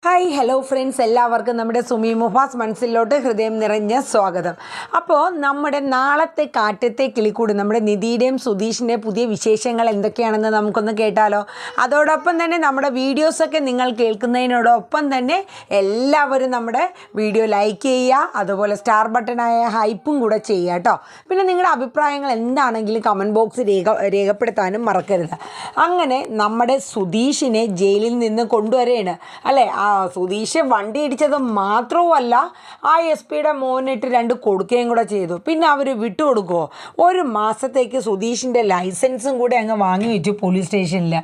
Hi hello friends, എല്ലാവർക്കും നമ്മുടെ സുമി മുഫാസ് മനസ്സിലോട്ട് ഹൃദയം നിറഞ്ഞ സ്വാഗതം. അപ്പോൾ നമ്മുടെ നാളത്തെ കാറ്റത്തെ കിളിക്കൂട്, നമ്മുടെ നിധിയുടെയും സുധീഷിൻ്റെയും പുതിയ വിശേഷങ്ങൾ എന്തൊക്കെയാണെന്ന് നമുക്കൊന്ന് കേട്ടാലോ. അതോടൊപ്പം തന്നെ നമ്മുടെ വീഡിയോസൊക്കെ നിങ്ങൾ കേൾക്കുന്നതിനോടൊപ്പം തന്നെ എല്ലാവരും നമ്മുടെ വീഡിയോ ലൈക്ക് ചെയ്യുക, അതുപോലെ സ്റ്റാർ ബട്ടണായ ഹൈപ്പും കൂടെ ചെയ്യുക കേട്ടോ. പിന്നെ നിങ്ങളുടെ അഭിപ്രായങ്ങൾ എന്താണെങ്കിലും കമൻറ്റ് ബോക്സിൽ രേഖപ്പെടുത്താനും മറക്കരുത്. അങ്ങനെ നമ്മുടെ സുധീഷിനെ ജയിലിൽ നിന്ന് കൊണ്ടുവരികയാണ് അല്ലേ. സുധീഷ് വണ്ടി ഇടിച്ചത് മാത്രവുമല്ല, ആ എസ് പിയുടെ മോനിട്ട് 2 കൊടുക്കുകയും കൂടെ ചെയ്തു. പിന്നെ അവർ വിട്ടുകൊടുക്കുമോ? 1 മാസത്തേക്ക് സുധീഷിൻ്റെ ലൈസൻസും കൂടെ അങ്ങ് വാങ്ങി വെച്ചു പോലീസ് സ്റ്റേഷനിൽ.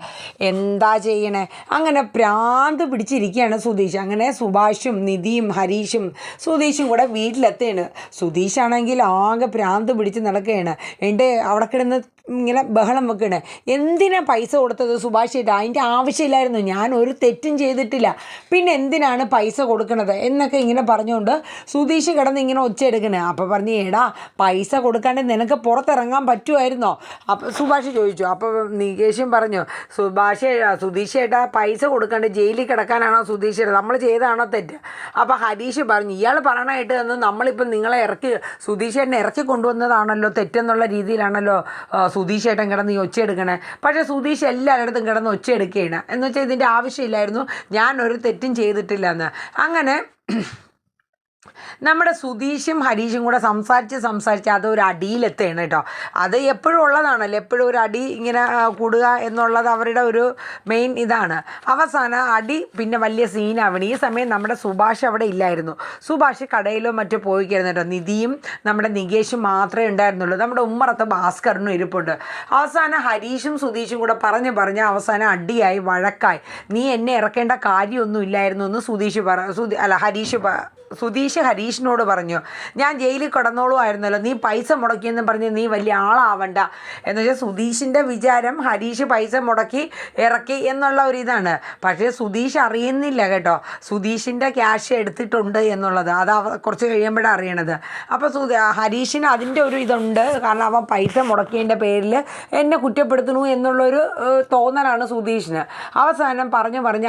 എന്താ ചെയ്യണേ? അങ്ങനെ പ്രാന്ത് പിടിച്ചിരിക്കുകയാണ് സുധീഷ്. അങ്ങനെ സുഭാഷും നിധിയും ഹരീഷും സുധീഷും കൂടെ വീട്ടിലെത്തുകയാണ്. സുധീഷാണെങ്കിൽ ആകെ പ്രാന്ത് പിടിച്ച് നടക്കുകയാണ്. എൻ്റെ അവിടെ കിടന്ന് ഇങ്ങനെ ബഹളം വെക്കണേ. എന്തിനാ പൈസ കൊടുത്തത് സുഭാഷ് ചേട്ടാ? അതിൻ്റെ ആവശ്യമില്ലായിരുന്നു, ഞാൻ ഒരു തെറ്റും ചെയ്തിട്ടില്ല, പിന്നെ എന്തിനാണ് പൈസ കൊടുക്കണത് എന്നൊക്കെ ഇങ്ങനെ പറഞ്ഞുകൊണ്ട് സുധീഷ് കിടന്ന് ഇങ്ങനെ ഒച്ചയെടുക്കണേ. അപ്പോൾ പറഞ്ഞു, എടാ പൈസ കൊടുക്കാണ്ട് നിനക്ക് പുറത്തിറങ്ങാൻ പറ്റുമായിരുന്നോ? അപ്പോൾ സുഭാഷ് ചോദിച്ചു. അപ്പോൾ നികേഷും പറഞ്ഞു, സുധീഷ് ചേട്ടാ പൈസ കൊടുക്കാണ്ട് ജയിലിൽ കിടക്കാനാണോ സുധീഷ്, നമ്മൾ ചെയ്തതാണോ തെറ്റ്? അപ്പോൾ ഹരീഷ് പറഞ്ഞു, ഇയാൾ പറയണായിട്ട് തന്നു, നമ്മളിപ്പം നിങ്ങളെ സുധീഷ് ചേട്ടനെ ഇറക്കി കൊണ്ടുവന്നതാണല്ലോ തെറ്റെന്നുള്ള രീതിയിലാണല്ലോ സുധീഷ് ചേട്ടൻ കിടന്ന് ഈ ഒച്ചയെടുക്കണേ. പക്ഷേ സുധീഷ് എല്ലായിടത്തും കിടന്ന് ഒച്ചയെടുക്കുകയാണ്. എന്ന് വെച്ചാൽ ഇതിൻ്റെ ആവശ്യമില്ലായിരുന്നു, ഞാനൊരു തെറ്റും ചെയ്തിട്ടില്ല എന്ന്. അങ്ങനെ നമ്മുടെ സുധീഷും ഹരീഷും കൂടെ സംസാരിച്ച് അതൊരു അടിയിലെത്തുകയാണ് കേട്ടോ. അത് എപ്പോഴും ഉള്ളതാണല്ലോ, എപ്പോഴും ഒരു അടി ഇങ്ങനെ കൂടുക എന്നുള്ളത് അവരുടെ ഒരു മെയിൻ ഇതാണ്. അവസാനം അടി പിന്നെ വലിയ സീനാവണം. ഈ സമയം നമ്മുടെ സുഭാഷ് അവിടെ ഇല്ലായിരുന്നു. സുഭാഷ് കടയിലോ മറ്റോ പോയിക്കായിരുന്നു കേട്ടോ. നിധിയും നമ്മുടെ നികേഷും മാത്രമേ ഉണ്ടായിരുന്നുള്ളൂ. നമ്മുടെ ഉമ്മറത്ത് ഭാസ്കറിനും ഇരിപ്പുണ്ട്. അവസാനം ഹരീഷും സുധീഷും കൂടെ പറഞ്ഞ് അവസാനം അടിയായി, വഴക്കായി. നീ എന്നെ ഇറക്കേണ്ട കാര്യമൊന്നും ഇല്ലായിരുന്നു എന്ന് സുധീഷ് ഹരീഷിനോട് പറഞ്ഞു. ഞാൻ ജയിലിൽ കിടന്നോളുമായിരുന്നല്ലോ, നീ പൈസ മുടക്കിയെന്ന് പറഞ്ഞ് നീ വലിയ ആളാവണ്ട എന്ന് വെച്ചാൽ സുധീഷിൻ്റെ വിചാരം ഹരീഷ് പൈസ മുടക്കി ഇറക്കി എന്നുള്ള ഒരു ഇതാണ്. പക്ഷേ സുധീഷ് അറിയുന്നില്ല കേട്ടോ, സുധീഷിൻ്റെ ക്യാഷ് എടുത്തിട്ടുണ്ട് എന്നുള്ളത്. അത് കുറച്ച് കഴിയുമ്പോഴാണ് അറിയണത്. അപ്പോൾ ഹരീഷിന് അതിൻ്റെ ഒരു ഇതുണ്ട്, കാരണം അവൻ പൈസ മുടക്കിയതിൻ്റെ പേരിൽ എന്നെ കുറ്റപ്പെടുത്തുന്നു എന്നുള്ളൊരു തോന്നലാണ് സുധീഷിന്. അവസാനം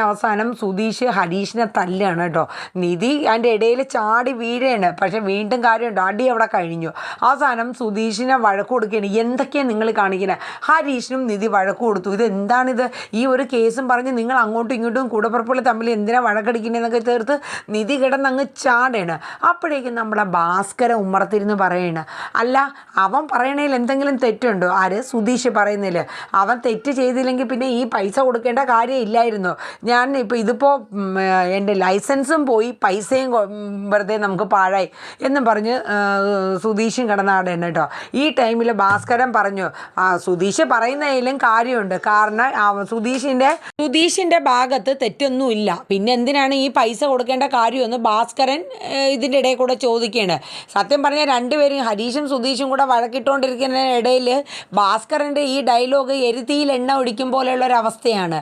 അവസാനം സുധീഷ് ഹരീഷിനെ തല്ലാണ് കേട്ടോ. നിധി അതിൻ്റെ ഇടയിൽ ചാടി വീഴാണ്. പക്ഷെ വീണ്ടും കാര്യമുണ്ട്, അടി അവിടെ കഴിഞ്ഞു. അവസാനം സുധീഷിനെ വഴക്ക് കൊടുക്കുകയാണ്. എന്തൊക്കെയാണ് നിങ്ങൾ കാണിക്കുന്നത്? ഹരീഷിനും നിധി വഴക്ക് കൊടുത്തു. ഇതെന്താണിത്? ഈ ഒരു കേസും പറഞ്ഞ് നിങ്ങൾ അങ്ങോട്ടും ഇങ്ങോട്ടും കൂടപ്പുറപ്പുകൾ തമ്മിൽ എന്തിനാ വഴക്കടിക്കുന്നതെന്നൊക്കെ ചേർത്ത് നിധി കിടന്നങ്ങ് ചാടാണ്. അപ്പോഴേക്കും നമ്മുടെ ഭാസ്കരൻ ഉമ്മറത്തിരുന്ന് പറയാണ്, അല്ല അവൻ പറയണതിൽ എന്തെങ്കിലും തെറ്റുണ്ടോ? ആര്? സുധീഷ് പറയുന്നില്ല. അവൻ തെറ്റ് ചെയ്തില്ലെങ്കിൽ പിന്നെ ഈ പൈസ കൊടുക്കേണ്ട കാര്യമില്ലായിരുന്നു. ഞാൻ ഇതിപ്പോൾ എൻ്റെ ലൈസൻസും പോയി, പൈസയും വെറുതെ നമുക്ക് പാഴായി എന്നും പറഞ്ഞ് സുധീഷും കിടന്നാടേണ് കേട്ടോ. ഈ ടൈമിൽ ഭാസ്കരൻ പറഞ്ഞു, സുധീഷ് പറയുന്നതിലും കാര്യമുണ്ട്, കാരണം സുധീഷിൻ്റെ ഭാഗത്ത് തെറ്റൊന്നുമില്ല, പിന്നെ എന്തിനാണ് ഈ പൈസ കൊടുക്കേണ്ട കാര്യമെന്ന് ഭാസ്കരൻ ഇതിൻ്റെ ഇടയിൽ കൂടെ ചോദിക്കുകയാണ്. സത്യം പറഞ്ഞാൽ രണ്ടുപേരും ഹരീഷും സുധീഷും കൂടെ വഴക്കിട്ടുകൊണ്ടിരിക്കുന്ന ഇടയിൽ ഭാസ്കരൻ്റെ ഈ ഡയലോഗ് എരുതിയിൽ എണ്ണ ഒഴിക്കും പോലെയുള്ളൊരവസ്ഥയാണ്,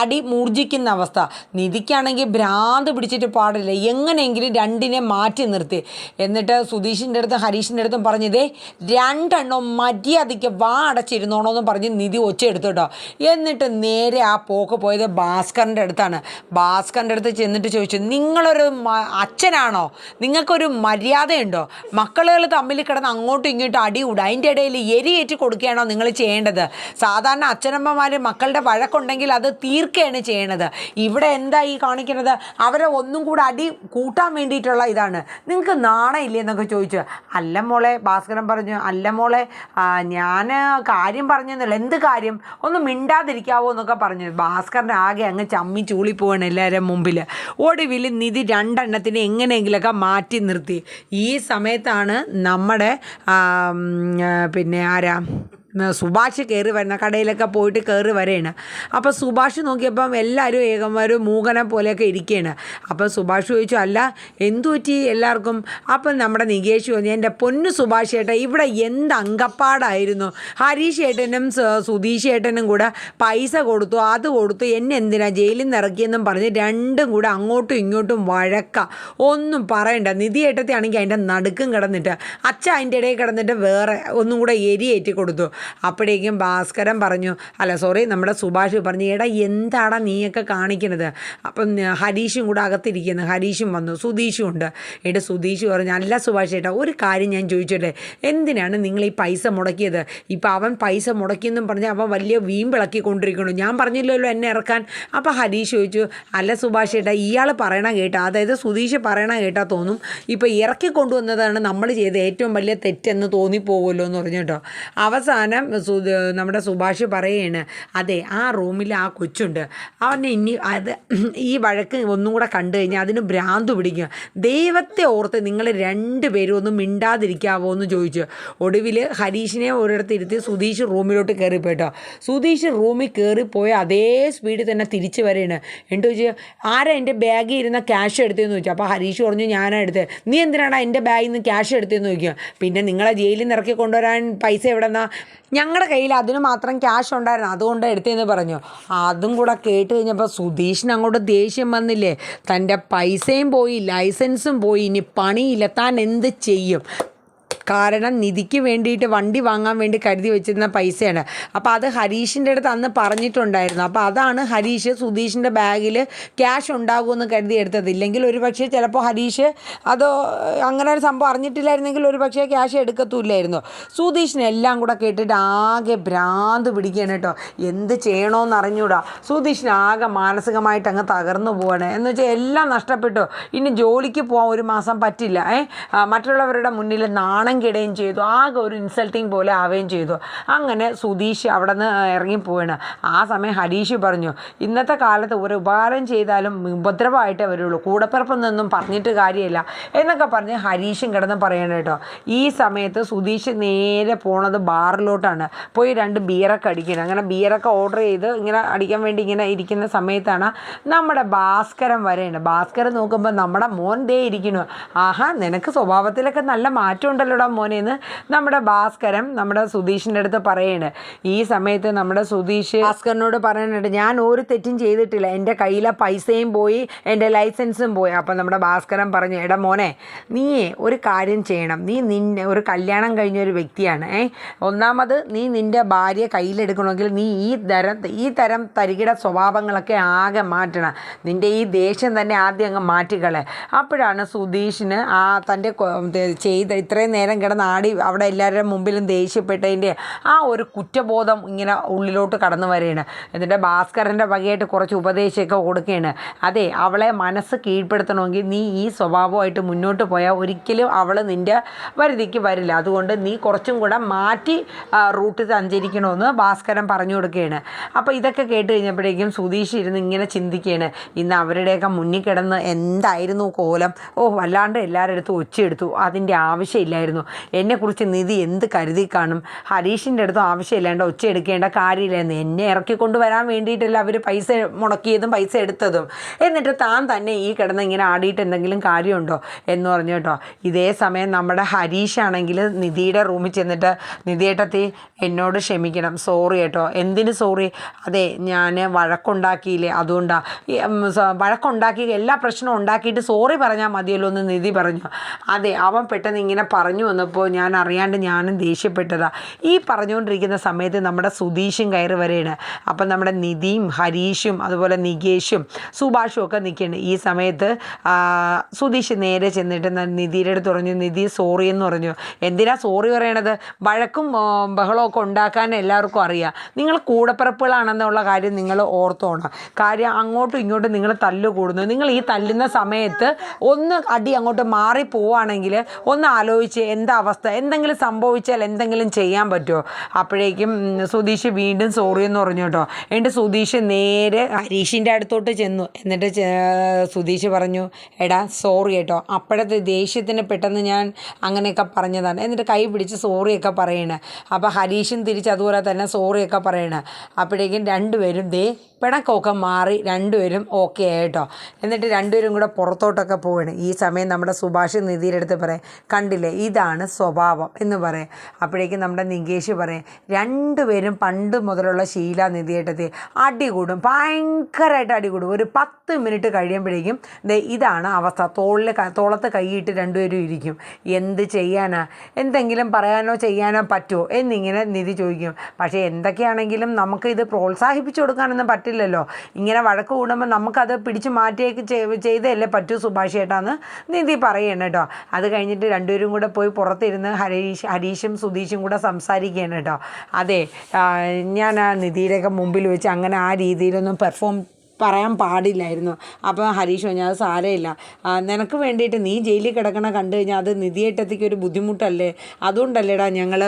അടി മൂർജിക്കുന്ന അവസ്ഥ. നിധിക്കാണെങ്കിൽ ഭ്രാന്ത് പിടിച്ചിട്ട് പാടില്ല, എങ്ങനെയെങ്കിലും രണ്ടിനെ മാറ്റി നിർത്തി. എന്നിട്ട് സുധീഷിൻ്റെ അടുത്തും ഹരീഷിൻ്റെ അടുത്തും പറഞ്ഞതേ 2 എണ്ണം മര്യാദയ്ക്ക് വാ അടച്ചിരുന്നോണമെന്ന് പറഞ്ഞ് നിധി ഒച്ചയെടുത്തു കേട്ടോ. എന്നിട്ട് നേരെ ആ പോക്ക് പോയത് ഭാസ്കറിൻ്റെ അടുത്താണ്. ഭാസ്കറിൻ്റെ അടുത്ത് ചെന്നിട്ട് ചോദിച്ചു, നിങ്ങളൊരു അച്ഛനാണോ? നിങ്ങൾക്കൊരു മര്യാദയുണ്ടോ? മക്കളുകൾ തമ്മിൽ കിടന്ന് അങ്ങോട്ടും ഇങ്ങോട്ടും അടികൂടുക, അതിൻ്റെ ഇടയിൽ എരിയേറ്റ് കൊടുക്കുകയാണോ നിങ്ങൾ ചെയ്യേണ്ടത്? സാധാരണ അച്ഛനമ്മമാർ മക്കളുടെ വഴക്കുണ്ടെങ്കിൽ അത് തീർക്കുകയാണ് ചെയ്യണത്. ഇവിടെ എന്താ ഈ കാണിക്കുന്നത്? അവരെ ഒന്നും കൂടെ അടി കൂട്ടാൻ വേണ്ടിയിട്ടുള്ള ഇതാണ്. നിങ്ങൾക്ക് നാണമില്ലേ എന്നൊക്കെ ചോദിച്ചു. അല്ല മോളെ, ഭാസ്കരൻ പറഞ്ഞു, അല്ല മോളെ, ഞാൻ കാര്യം പറഞ്ഞെന്നില്ല. എന്ത് കാര്യം? ഒന്ന് മിണ്ടാതിരിക്കാവോ എന്നൊക്കെ പറഞ്ഞു. ഭാസ്കരൻ്റെ ആകെ അങ്ങ് ചമ്മി ചൂളിപ്പോവാണ് എല്ലാവരും മുമ്പിൽ. ഒടുവിൽ നിധി 2 എണ്ണത്തിനെ എങ്ങനെയെങ്കിലുമൊക്കെ മാറ്റി നിർത്തി. ഈ സമയത്താണ് നമ്മുടെ പിന്നെ സുഭാഷ് കയറി വരുന്ന, കടയിലൊക്കെ പോയിട്ട് കയറി വരെയാണ്. അപ്പോൾ സുഭാഷ് നോക്കിയപ്പം എല്ലാവരും ഒരു മൂകനെ പോലെയൊക്കെ ഇരിക്കുകയാണ്. അപ്പോൾ സുഭാഷ് ചോദിച്ചു, അല്ല എന്തു പറ്റി എല്ലാവർക്കും? അപ്പം നമ്മുടെ നികേഷ് പറഞ്ഞു, എൻ്റെ പൊന്നു സുഭാഷ് ഏട്ടൻ, ഇവിടെ എന്ത് അങ്കപ്പാടായിരുന്നു. ഹരീഷ് ഏട്ടനും സുധീഷ് ഏട്ടനും കൂടെ പൈസ കൊടുത്തു, അത് കൊടുത്തു, എന്നെ എന്തിനാ ജയിലിൽ നിന്ന് ഇറക്കിയെന്നും പറഞ്ഞ് രണ്ടും കൂടെ അങ്ങോട്ടും ഇങ്ങോട്ടും വഴക്ക. ഒന്നും പറയണ്ട. നിധി ഏട്ടത്തെ ആണെങ്കിൽ അതിൻ്റെ നടുക്കും കിടന്നിട്ട്, അച്ഛൻ അതിൻ്റെ ഇടയിൽ കിടന്നിട്ട് വേറെ ഒന്നും കൂടെ എരിയേറ്റി കൊടുത്തു. അപ്പോഴേക്കും ഭാസ്കരൻ പറഞ്ഞു, അല്ല സോറി, നമ്മുടെ സുഭാഷ് പറഞ്ഞു, എടാ എന്താടാ നീയൊക്കെ കാണിക്കുന്നത്. അപ്പം ഹരീഷും കൂടെ അകത്തിരിക്കുന്നു. ഹരീഷും വന്നു, സുധീഷും ഉണ്ട്. സുധീഷ് പറഞ്ഞു, അല്ല സുഭാഷ് ഏട്ടാ, ഒരു കാര്യം ഞാൻ ചോദിച്ചോട്ടെ, എന്തിനാണ് നിങ്ങൾ ഈ പൈസ മുടക്കിയത്? ഇപ്പം അവൻ പൈസ മുടക്കിയെന്നും പറഞ്ഞ് അവൻ വലിയ വീമ്പിളക്കിക്കൊണ്ടിരിക്കണു. ഞാൻ പറഞ്ഞില്ലല്ലോ എന്നെ ഇറക്കാൻ. അപ്പോൾ ഹരീഷ് ചോദിച്ചു, അല്ല സുഭാഷ് ഏട്ടാ, ഇയാൾ പറയണ കേട്ടാ, അതായത് സുധീഷ് പറയണ കേട്ടാ തോന്നും ഇപ്പോൾ ഇറക്കി കൊണ്ടുവന്നതാണ് നമ്മൾ ചെയ്ത ഏറ്റവും വലിയ തെറ്റെന്ന് തോന്നിപ്പോകുമല്ലോ എന്ന് പറഞ്ഞു കേട്ടോ. അവസാനം നമ്മുടെ സുഭാഷ് പറയുകയാണ്, അതെ, ആ റൂമിൽ ആ കൊച്ചുണ്ട്, അവനെ ഇനി അത് ഈ വഴക്ക് ഒന്നും കൂടെ കണ്ടു കഴിഞ്ഞാൽ അതിന് ഭ്രാന്ത് പിടിക്കുക. ദൈവത്തെ ഓർത്ത് നിങ്ങൾ രണ്ടുപേരും ഒന്നും മിണ്ടാതിരിക്കാവോ എന്ന് ചോദിച്ചു. ഒടുവിൽ ഹരീഷിനെ ഒരിടത്ത് ഇരുത്തി സുധീഷ് റൂമിലോട്ട് കയറിപ്പോയിട്ടോ. സുധീഷ് റൂമിൽ കയറിപ്പോയ അതേ സ്പീഡിൽ തന്നെ തിരിച്ച് വരെയാണ്. എന്നിട്ട് ചോദിച്ചു, ആരാ എൻ്റെ ബാഗിൽ ഇരുന്ന ക്യാഷ് എടുത്തതെന്ന് ചോദിച്ചു. അപ്പോൾ ഹരീഷ് പറഞ്ഞു, ഞാനാ എടുത്തത്. നീ എന്തിനാണ് എൻ്റെ ബാഗിൽ നിന്ന് ക്യാഷ് എടുത്തതെന്ന് ചോദിക്കുക. പിന്നെ നിങ്ങളെ ജയിലിൽ നിന്ന് ഇറക്കി കൊണ്ടുവരാൻ പൈസ എവിടെ നിന്നാ? ഞങ്ങളുടെ കയ്യിൽ അതിന് മാത്രം ക്യാഷ് ഉണ്ടായിരുന്നു, അതുകൊണ്ട് എടുത്തതെന്ന് പറഞ്ഞു. അതും കൂടെ കേട്ട് കഴിഞ്ഞപ്പോൾ സുധീഷിന് അങ്ങോട്ട് ദേഷ്യം വന്നില്ലേ. തൻ്റെ പൈസയും പോയി, ലൈസൻസും പോയി, ഇനി പണിയില്ല, താൻ എന്ത് ചെയ്യും? കാരണം നിധിക്ക് വേണ്ടിയിട്ട് വണ്ടി വാങ്ങാൻ വേണ്ടി കരുതി വെച്ചിരുന്ന പൈസയാണ്. അപ്പോൾ അത് ഹരീഷിൻ്റെ അടുത്ത് അന്ന് പറഞ്ഞിട്ടുണ്ടായിരുന്നു. അപ്പോൾ അതാണ് ഹരീഷ് സുധീഷിൻ്റെ ബാഗിൽ ക്യാഷ് ഉണ്ടാകുമെന്ന് കരുതി എടുത്തത്. ഇല്ലെങ്കിൽ ഒരു പക്ഷേ ചിലപ്പോൾ ഹരീഷ് അത് അങ്ങനെ ഒരു സംഭവം അറിഞ്ഞിട്ടില്ലായിരുന്നെങ്കിൽ ഒരു പക്ഷേ ക്യാഷ് എടുക്കത്തുമില്ലായിരുന്നു. സുധീഷിനെ എല്ലാം കൂടെ കേട്ടിട്ട് ആകെ ഭ്രാന്ത് പിടിക്കുകയാണ് കേട്ടോ. എന്ത് ചെയ്യണമെന്ന് അറിഞ്ഞൂടാ. സുധീഷിന് ആകെ മാനസികമായിട്ട് അങ്ങ് തകർന്നു പോവാണ്. എന്ന് വെച്ചാൽ എല്ലാം നഷ്ടപ്പെട്ടു. ഇനി ജോലിക്ക് പോകാൻ ഒരു മാസം പറ്റില്ല. മറ്റുള്ളവരുടെ മുന്നിൽ നാണം കിടുകയും ചെയ്തു. ആകെ ഒരു ഇൻസൾട്ടിങ് പോലെ ആവുകയും ചെയ്തു. അങ്ങനെ സുധീഷ് അവിടെ നിന്ന് ഇറങ്ങിപ്പോവാണ്. ആ സമയം ഹരീഷ് പറഞ്ഞു, ഇന്നത്തെ കാലത്ത് ഒരു ഉപകാരം ചെയ്താലും ഉപദ്രവമായിട്ടേ വരുള്ളൂ, കൂടപ്പിറപ്പൊന്നും പറഞ്ഞിട്ട് കാര്യമില്ല എന്നൊക്കെ പറഞ്ഞ് ഹരീഷും കിടന്ന് പറയണം കേട്ടോ. ഈ സമയത്ത് സുധീഷ് നേരെ പോണത് ബാറിലോട്ടാണ്. പോയി 2 ബിയറൊക്കെ അടിക്കണം. അങ്ങനെ ബിയറൊക്കെ ഓർഡർ ചെയ്ത് ഇങ്ങനെ അടിക്കാൻ വേണ്ടി ഇങ്ങനെ ഇരിക്കുന്ന സമയത്താണ് നമ്മുടെ ഭാസ്കരൻ വരെയാണ്. ഭാസ്കരൻ നോക്കുമ്പോൾ നമ്മുടെ മോൻ ദേ ഇരിക്കുന്നു. ആഹാ, നിനക്ക് സ്വഭാവത്തിലൊക്കെ നല്ല മാറ്റം ഉണ്ടല്ലോ മോനെന്ന് നമ്മുടെ ഭാസ്കരൻ നമ്മുടെ സുധീഷിൻ്റെ അടുത്ത് പറയാണ്. ഈ സമയത്ത് നമ്മുടെ സുധീഷ് ഭാസ്കരനോട് പറയുന്നുണ്ട്, ഞാൻ ഒരു തെറ്റും ചെയ്തിട്ടില്ല, എൻ്റെ കയ്യിലെ പൈസയും പോയി, എൻ്റെ ലൈസൻസും പോയി. അപ്പം നമ്മുടെ ഭാസ്കരൻ പറഞ്ഞു, എടാ മോനെ, നീ ഒരു കാര്യം ചെയ്യണം. നീ ഒരു കല്യാണം കഴിഞ്ഞൊരു വ്യക്തിയാണ്. ഒന്നാമത് നീ നിൻ്റെ ഭാര്യയെ കയ്യിലെടുക്കണമെങ്കിൽ നീ ഈ തരം തരികിട സ്വഭാവങ്ങളൊക്കെ ആകെ മാറ്റണം. നിൻ്റെ ഈ ദേഷ്യം തന്നെ ആദ്യം അങ്ങ് മാറ്റിക്കളെ. അപ്പോഴാണ് സുധീഷിന് തൻ്റെ ചെയ്ത ഇത്രയും നേരം കിടന്ന് ആടി അവിടെ എല്ലാവരുടെ മുമ്പിലും ദേഷ്യപ്പെട്ടതിൻ്റെ ആ ഒരു കുറ്റബോധം ഇങ്ങനെ ഉള്ളിലോട്ട് കടന്നു വരികയാണ്. എന്നിട്ട് ഭാസ്കരൻ്റെ വകയായിട്ട് കുറച്ച് ഉപദേശമൊക്കെ കൊടുക്കുകയാണ്. അതെ, അവളെ മനസ്സ് കീഴ്പ്പെടുത്തണമെങ്കിൽ നീ ഈ സ്വഭാവമായിട്ട് മുന്നോട്ട് പോയാൽ ഒരിക്കലും അവൾ നിൻ്റെ വരുതിക്ക് വരില്ല. അതുകൊണ്ട് നീ കുറച്ചും കൂടെ മാറ്റി റൂട്ട് സഞ്ചരിക്കണമെന്ന് ഭാസ്കരൻ പറഞ്ഞു കൊടുക്കുകയാണ്. അപ്പോൾ ഇതൊക്കെ കേട്ട് കഴിഞ്ഞപ്പോഴേക്കും സുധീഷ് ഇരുന്ന് ഇങ്ങനെ ചിന്തിക്കുകയാണ്, ഇന്ന് അവരുടെയൊക്കെ മുന്നിൽ കിടന്ന് എന്തായിരുന്നു കോലം. വല്ലാണ്ട് എല്ലാവരുടെ അടുത്തും ഒച്ചയെടുത്തു. അതിൻ്റെ ആവശ്യമില്ലായിരുന്നു. എന്നെക്കുറിച്ച് നിധി എന്ത് കരുതി കാണും. ഹരീഷിൻ്റെ അടുത്തും ആവശ്യമില്ലാണ്ട് ഒച്ച എടുക്കേണ്ട കാര്യമില്ലായിരുന്നു. എന്നെ ഇറക്കിക്കൊണ്ട് വരാൻ വേണ്ടിയിട്ടല്ല അവർ പൈസ മുടക്കിയതും പൈസ എടുത്തതും. എന്നിട്ട് താൻ തന്നെ ഈ കിടന്ന് ഇങ്ങനെ ആടിയിട്ട് എന്തെങ്കിലും കാര്യമുണ്ടോ എന്ന് പറഞ്ഞു കേട്ടോ. ഇതേ സമയം നമ്മുടെ ഹരീഷാണെങ്കിൽ നിധിയുടെ റൂമിൽ ചെന്നിട്ട്, നിധിയേട്ടത്തി എന്നോട് ക്ഷമിക്കണം, സോറി കേട്ടോ. എന്തിന് സോറി? അതെ, ഞാൻ വഴക്കുണ്ടാക്കിയില്ലേ, അതുകൊണ്ടാണ്. വഴക്കുണ്ടാക്കി എല്ലാ പ്രശ്നവും ഉണ്ടാക്കിയിട്ട് സോറി പറഞ്ഞാൽ മതിയല്ലോ എന്ന് നിധി പറഞ്ഞു. അതെ, അവൻ പെട്ടെന്ന് ഇങ്ങനെ പറഞ്ഞു വന്നപ്പോൾ ഞാൻ അറിയാണ്ട് ഞാനും ദേഷ്യപ്പെട്ടതാണ്. ഈ പറഞ്ഞുകൊണ്ടിരിക്കുന്ന സമയത്ത് നമ്മുടെ സുധീഷും കയറി വരെയാണ്. അപ്പം നമ്മുടെ നിധിയും ഹരീഷും അതുപോലെ നികേഷും സുഭാഷും ഒക്കെ നിൽക്കുകയാണ്. ഈ സമയത്ത് സുധീഷ് നേരെ ചെന്നിട്ട് നിധിയുടെ അടുത്ത് പറഞ്ഞു, നിധി സോറി എന്ന് പറഞ്ഞു. എന്തിനാ സോറി പറയണത്? വഴക്കും ബഹളമൊക്കെ ഉണ്ടാക്കാൻ എല്ലാവർക്കും അറിയാം. നിങ്ങൾ കൂടപ്പിറപ്പുകളാണെന്നുള്ള കാര്യം നിങ്ങൾ ഓർത്തോണം. കാര്യം അങ്ങോട്ടും ഇങ്ങോട്ടും നിങ്ങൾ തല്ല് കൂടുന്നു. നിങ്ങൾ ഈ തല്ലുന്ന സമയത്ത് ഒന്ന് അടി അങ്ങോട്ട് മാറിപ്പോവുകയാണെങ്കിൽ ഒന്ന് ആലോചിച്ച് എന്താ അവസ്ഥ, എന്തെങ്കിലും സംഭവിച്ചാൽ എന്തെങ്കിലും ചെയ്യാൻ പറ്റുമോ? അപ്പോഴേക്കും സുധീഷ് വീണ്ടും സോറി എന്ന് പറഞ്ഞു കേട്ടോ. എന്നിട്ട് സുധീഷ് നേരെ ഹരീഷിൻ്റെ അടുത്തോട്ട് ചെന്നു. എന്നിട്ട് സുധീഷ് പറഞ്ഞു, എടാ സോറി കേട്ടോ, അപ്പോഴത്തെ ദേഷ്യത്തിന് പെട്ടെന്ന് ഞാൻ അങ്ങനെയൊക്കെ പറഞ്ഞതാണ്. എന്നിട്ട് കൈ പിടിച്ച് സോറിയൊക്കെ പറയണേ. അപ്പോൾ ഹരീഷും തിരിച്ച് അതുപോലെ തന്നെ സോറിയൊക്കെ പറയണേ. അപ്പോഴേക്കും രണ്ടുപേരും പിണക്കമൊക്കെ മാറി രണ്ടുപേരും ഓക്കെ ആയിട്ടോ. എന്നിട്ട് രണ്ടുപേരും കൂടെ പുറത്തോട്ടൊക്കെ പോവുകയാണ്. ഈ സമയം നമ്മുടെ സുഭാഷ് നിധിയുടെ അടുത്ത് പറയാം, കണ്ടില്ലേ, ഇതാണ് ഇതാണ് സ്വഭാവം എന്ന് പറയും. അപ്പോഴേക്കും നമ്മുടെ നികേഷ് പറയും, രണ്ടുപേരും പണ്ട് മുതലുള്ള ശീല നിധിയേട്ടത്തി അടി കൂടും, ഭയങ്കരമായിട്ട് അടി കൂടും. ഒരു 10 മിനിറ്റ് കഴിയുമ്പോഴേക്കും ഇതാണ് അവസ്ഥ. തോളത്ത് കൈയിട്ട് രണ്ടുപേരും ഇരിക്കും. എന്ത് ചെയ്യാനാ, എന്തെങ്കിലും പറയാനോ ചെയ്യാനോ പറ്റുമോ എന്നിങ്ങനെ നിധി ചോദിക്കും. പക്ഷേ എന്തൊക്കെയാണെങ്കിലും നമുക്ക് ഇത് പ്രോത്സാഹിപ്പിച്ചു കൊടുക്കാനൊന്നും പറ്റില്ലല്ലോ. ഇങ്ങനെ വഴക്ക് കൂടുമ്പോൾ നമുക്കത് പിടിച്ച് മാറ്റിയേക്ക് ചെയ്തല്ലേ പറ്റൂ സുഭാഷ് ചേട്ടാന്ന് നിധി പറയണം കേട്ടോ. അത് കഴിഞ്ഞിട്ട് രണ്ടുപേരും കൂടെ പോയി പുറത്തിരുന്ന് ഹരീഷും സുധീഷും കൂടെ സംസാരിക്കുകയാണ് കേട്ടോ. അതെ, ഞാൻ ആ നിധിയുടെയൊക്കെ മുമ്പിൽ വെച്ച് അങ്ങനെ ആ രീതിയിലൊന്നും പറയാൻ പാടില്ലായിരുന്നു. അപ്പോൾ ഹരീഷ് പറഞ്ഞു, അത് സാരമില്ല, നിനക്ക് വേണ്ടിയിട്ട് നീ ജയിലിൽ കിടക്കണ കണ്ടു കഴിഞ്ഞാൽ അത് നിധിയേട്ടത്തിക്ക് ഒരു ബുദ്ധിമുട്ടല്ലേ, അതുകൊണ്ടല്ലേടാ ഞങ്ങൾ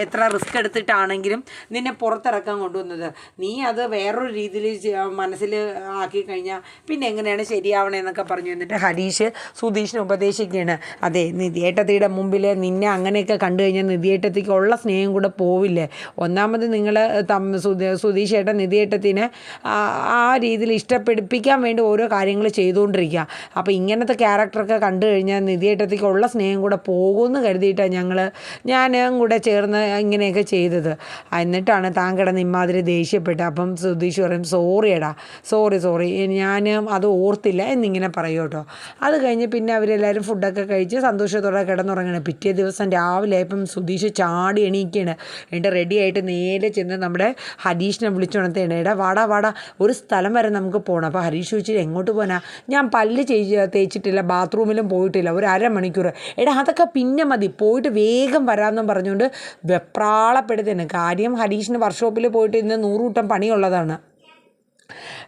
എത്ര റിസ്ക് എടുത്തിട്ടാണെങ്കിലും നിന്നെ പുറത്തിറക്കാൻ കൊണ്ടുവന്നത്. നീ അത് വേറൊരു രീതിയിൽ മനസ്സിൽ ആക്കി കഴിഞ്ഞാൽ പിന്നെ എങ്ങനെയാണ് ശരിയാവണേന്നൊക്കെ പറഞ്ഞു. എന്നിട്ട് ഹരീഷ് സുധീഷിനെ ഉപദേശിക്കുകയാണ്. അതെ, നിധിയേട്ടത്തിയുടെ മുമ്പിൽ നിന്നെ അങ്ങനെയൊക്കെ കണ്ടു കഴിഞ്ഞാൽ നിധിയേട്ടത്തിക്ക് ഉള്ള സ്നേഹം കൂടെ പോവില്ലേ. ഒന്നാമത് നിങ്ങൾ സുധീഷ് ഏട്ടൻ നിധിയേട്ടത്തിനെ ആ രീതിയിൽ ഇഷ്ടപ്പെടുപ്പിക്കാൻ വേണ്ടി ഓരോ കാര്യങ്ങൾ ചെയ്തുകൊണ്ടിരിക്കുക. അപ്പോൾ ഇങ്ങനത്തെ ക്യാരക്ടറൊക്കെ കണ്ടു കഴിഞ്ഞാൽ നിധിയേട്ടത്തിക്കുള്ള സ്നേഹം കൂടെ പോകുമെന്ന് കരുതിയിട്ടാണ് ഞാനും കൂടെ ചേർന്ന് ഇങ്ങനെയൊക്കെ ചെയ്തത്. എന്നിട്ടാണ് താൻ കിടന്ന് ഇമാതിരി ദേഷ്യപ്പെട്ടത്. അപ്പം സുധീഷ് പറയും, സോറി ഞാൻ അത് ഓർത്തില്ല എന്നിങ്ങനെ പറയും കേട്ടോ. അത് കഴിഞ്ഞ് പിന്നെ അവരെല്ലാവരും ഫുഡൊക്കെ കഴിച്ച് സന്തോഷത്തോടെ കിടന്നുറങ്ങണം. പിറ്റേ ദിവസം രാവിലെ ആയപ്പം സുധീഷ് ചാടി എണീക്കുകയാണ്. എന്നിട്ട് റെഡിയായിട്ട് നേരെ ചെന്ന് നമ്മുടെ ഹരീഷിനെ വിളിച്ചുണർത്തുകയാണ്. എടാ വാടാ, ഒരു സ്ഥലം വരെ നമുക്ക് പോകണം. അപ്പോൾ ഹരീഷ് ചോദിച്ചിട്ട് എങ്ങോട്ട് പോകാനാ, ഞാൻ പല്ല് തേച്ചിട്ടില്ല, ബാത്റൂമിലും പോയിട്ടില്ല, ഒരു അരമണിക്കൂർ. എടാ അതൊക്കെ പിന്നെ മതി, പോയിട്ട് വേഗം വരാമെന്നും പറഞ്ഞുകൊണ്ട് വെപ്രാളപ്പെടുത്തുന്നു. കാര്യം ഹരീഷിന് വർക്ക്ഷോപ്പിൽ പോയിട്ട് ഇന്ന് 100 കൂട്ടം പണിയുള്ളതാണ്.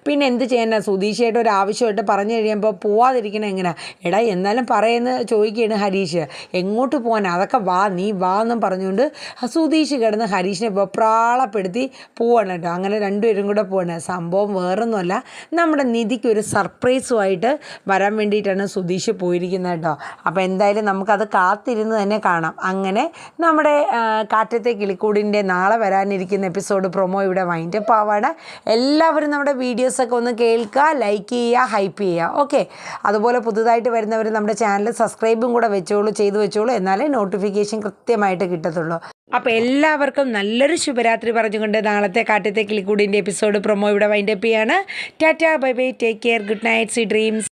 പിന്നെ എന്ത് ചെയ്യാനാ, സുധീഷായിട്ട് ഒരു ആവശ്യമായിട്ട് പറഞ്ഞു കഴിയുമ്പോൾ പോവാതിരിക്കണം എങ്ങനെ. എടാ എന്നാലും പറയുന്നത് ചോദിക്കുകയാണ് ഹരീഷ്, എങ്ങോട്ട് പോകാൻ, അതൊക്കെ നീ വാ എന്നും പറഞ്ഞുകൊണ്ട് സുധീഷ് കിടന്ന് ഹരീഷിനെ വെപ്രാളപ്പെടുത്തി പോവാണ് കേട്ടോ. അങ്ങനെ രണ്ടുപേരും കൂടെ പോവാണ്. സംഭവം വേറൊന്നുമല്ല, നമ്മുടെ നിധിക്ക് ഒരു സർപ്രൈസുമായിട്ട് വരാൻ വേണ്ടിയിട്ടാണ് സുധീഷ് പോയിരിക്കുന്നത് കേട്ടോ. അപ്പോൾ എന്തായാലും നമുക്കത് കാത്തിരുന്ന് തന്നെ കാണാം. അങ്ങനെ നമ്മുടെ കാറ്റത്തെ കിളിക്കൂടിൻ്റെ നാളെ വരാനിരിക്കുന്ന എപ്പിസോഡ് പ്രൊമോ ഇവിടെ വൈൻഡപ്പ് ആവാണ്. എല്ലാവരും നമ്മുടെ വീഡിയോസൊക്കെ ഒന്ന് കേൾക്കുക, ലൈക്ക് ചെയ്യുക, ഹൈപ്പ് ചെയ്യുക. ഓക്കെ, അതുപോലെ പുതുതായിട്ട് വരുന്നവർ നമ്മുടെ ചാനൽ സബ്സ്ക്രൈബും കൂടെ ചെയ്തു വെച്ചോളൂ, എന്നാലേ നോട്ടിഫിക്കേഷൻ കൃത്യമായിട്ട് കിട്ടത്തുള്ളൂ. അപ്പോൾ എല്ലാവർക്കും നല്ലൊരു ശുഭരാത്രി പറഞ്ഞുകൊണ്ട് നാളത്തെ കാറ്റത്തെ കിളിക്കൂടിൻ്റെ എപ്പിസോഡ് പ്രൊമോ ഇവിടെ വൈൻഡപ്പ് ചെയ്യാണ്. Tata, bye bye, take care, good night, sweet dreams.